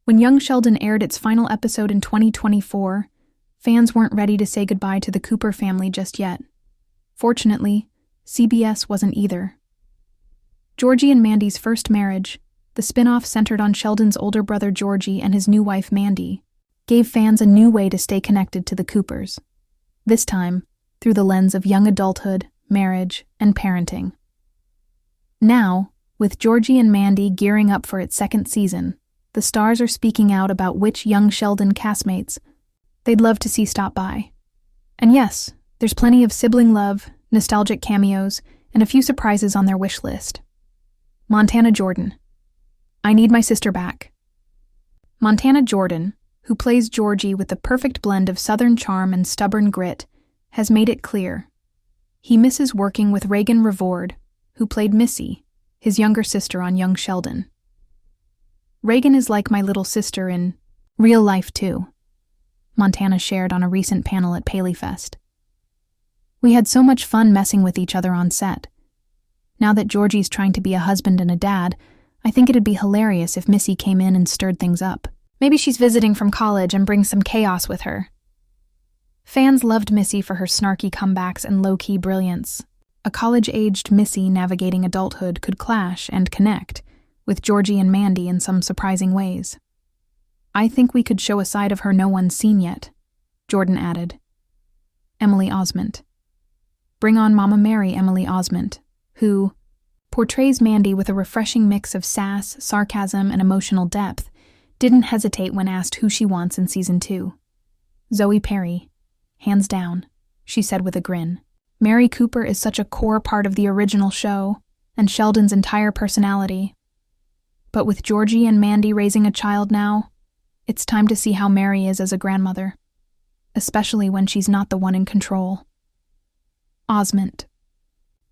When Young Sheldon aired its final episode in 2024, fans weren't ready to say goodbye to the Cooper family just yet. Fortunately, CBS wasn't either. Georgie and Mandy's first marriage, the spin-off centered on Sheldon's older brother Georgie and his new wife Mandy, gave fans a new way to stay connected to the Coopers. This time, through the lens of young adulthood, marriage, and parenting. Now, with Georgie and Mandy gearing up for its second season, the stars are speaking out about which Young Sheldon castmates they'd love to see stop by. And yes, there's plenty of sibling love, nostalgic cameos, and a few surprises on their wish list. Montana Jordan. I need my sister back. Montana Jordan, who plays Georgie with the perfect blend of Southern charm and stubborn grit, has made it clear. He misses working with Reagan Revord, who played Missy, his younger sister on Young Sheldon. Reagan is like my little sister in real life too, Montana shared on a recent panel at PaleyFest. We had so much fun messing with each other on set. Now that Georgie's trying to be a husband and a dad, I think it'd be hilarious if Missy came in and stirred things up. Maybe she's visiting from college and brings some chaos with her. Fans loved Missy for her snarky comebacks and low-key brilliance. A college-aged Missy navigating adulthood could clash and connect with Georgie and Mandy in some surprising ways. I think we could show a side of her no one's seen yet, Jordan added. Emily Osment. Bring on Mama Mary Emily Osment, who portrays Mandy with a refreshing mix of sass, sarcasm, and emotional depth, didn't hesitate when asked who she wants in Season 2. Zoe Perry. Hands down, she said with a grin. Mary Cooper is such a core part of the original show, and Sheldon's entire personality. But with Georgie and Mandy raising a child now, it's time to see how Mary is as a grandmother, especially when she's not the one in control. Osment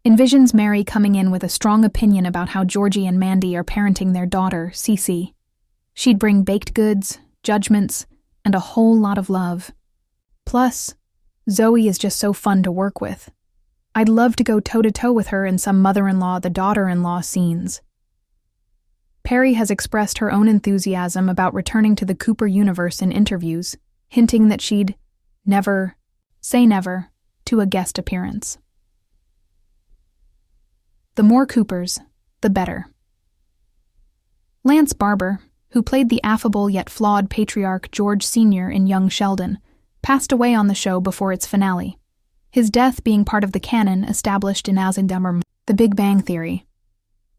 envisions Mary coming in with a strong opinion about how Georgie and Mandy are parenting their daughter, Cece. She'd bring baked goods, judgments, and a whole lot of love. Plus, Zoe is just so fun to work with. I'd love to go toe-to-toe with her in some mother-in-law, the daughter-in-law scenes. Perry has expressed her own enthusiasm about returning to the Cooper universe in interviews, hinting that she'd never say never to a guest appearance. The more Coopers, the better. Lance Barber, who played the affable yet flawed patriarch George Sr. in Young Sheldon, passed away on the show before its finale, his death being part of the canon established in As in The Big Bang Theory.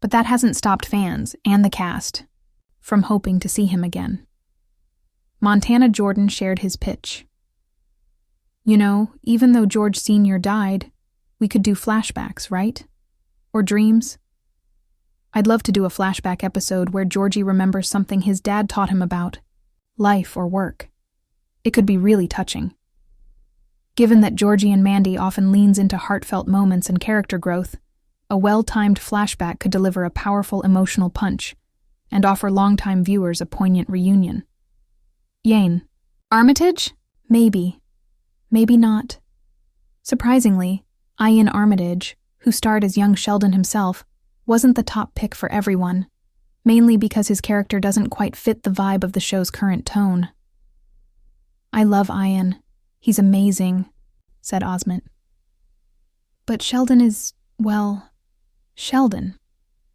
But that hasn't stopped fans, and the cast, from hoping to see him again. Montana Jordan shared his pitch. You know, even though George Sr. died, we could do flashbacks, right? Or dreams? I'd love to do a flashback episode where Georgie remembers something his dad taught him about life or work. It could be really touching. Given that Georgie and Mandy often leans into heartfelt moments and character growth, a well-timed flashback could deliver a powerful emotional punch and offer longtime viewers a poignant reunion. Yane. Armitage? Maybe. Maybe not. Surprisingly, Ian Armitage, who starred as Young Sheldon himself, wasn't the top pick for everyone, mainly because his character doesn't quite fit the vibe of the show's current tone. I love Ian. He's amazing, said Osment. But Sheldon is, well, Sheldon.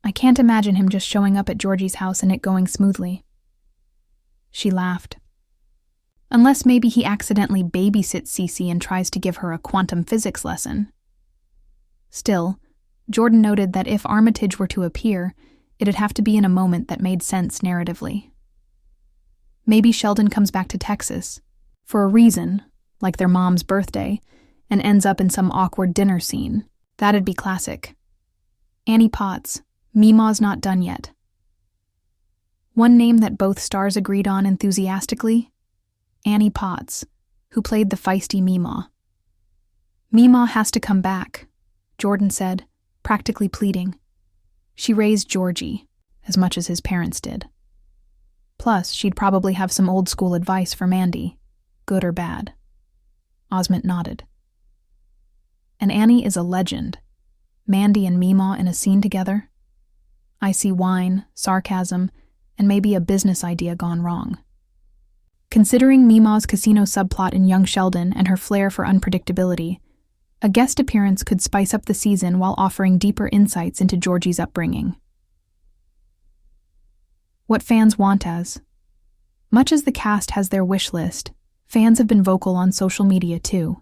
I can't imagine him just showing up at Georgie's house and it going smoothly. She laughed. Unless maybe he accidentally babysits Cece and tries to give her a quantum physics lesson. Still, Jordan noted that if Armitage were to appear, it'd have to be in a moment that made sense narratively. Maybe Sheldon comes back to Texas, for a reason, like their mom's birthday, and ends up in some awkward dinner scene. That'd be classic. Annie Potts, Meemaw's not done yet. One name that both stars agreed on enthusiastically? Annie Potts, who played the feisty Meemaw. Meemaw has to come back, Jordan said, practically pleading. She raised Georgie, as much as his parents did. Plus, she'd probably have some old-school advice for Mandy, good or bad. Osment nodded. And Annie is a legend. Mandy and Meemaw in a scene together. I see wine, sarcasm, and maybe a business idea gone wrong. Considering Mima's casino subplot in Young Sheldon and her flair for unpredictability, a guest appearance could spice up the season while offering deeper insights into Georgie's upbringing. What fans want as. Much as the cast has their wish list, fans have been vocal on social media too.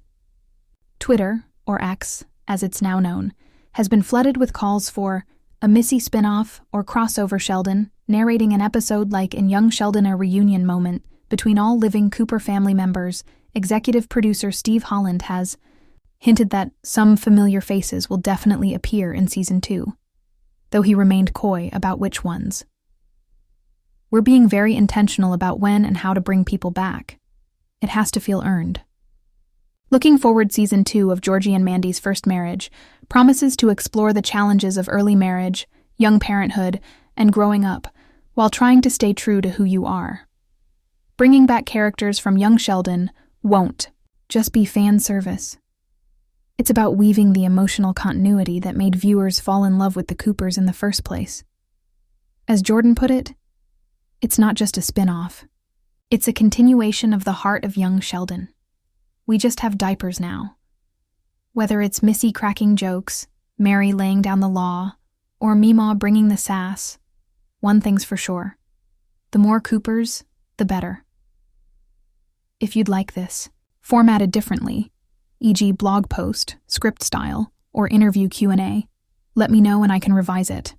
Twitter, or X, as it's now known, has been flooded with calls for a Missy spin-off or crossover Sheldon, narrating an episode like in Young Sheldon, a reunion moment between all living Cooper family members. Executive producer Steve Holland has hinted that some familiar faces will definitely appear in Season 2, though he remained coy about which ones. We're being very intentional about when and how to bring people back. It has to feel earned. Looking forward, Season 2 of Georgie and Mandy's First Marriage promises to explore the challenges of early marriage, young parenthood, and growing up, while trying to stay true to who you are. Bringing back characters from Young Sheldon won't just be fan service. It's about weaving the emotional continuity that made viewers fall in love with the Coopers in the first place. As Jordan put it, it's not just a spin-off. It's a continuation of the heart of Young Sheldon. We just have diapers now. Whether it's Missy cracking jokes, Mary laying down the law, or Mima bringing the sass, one thing's for sure. The more Coopers, the better. If you'd like this, formatted differently, e.g. blog post, script style, or interview Q&A, let me know and I can revise it.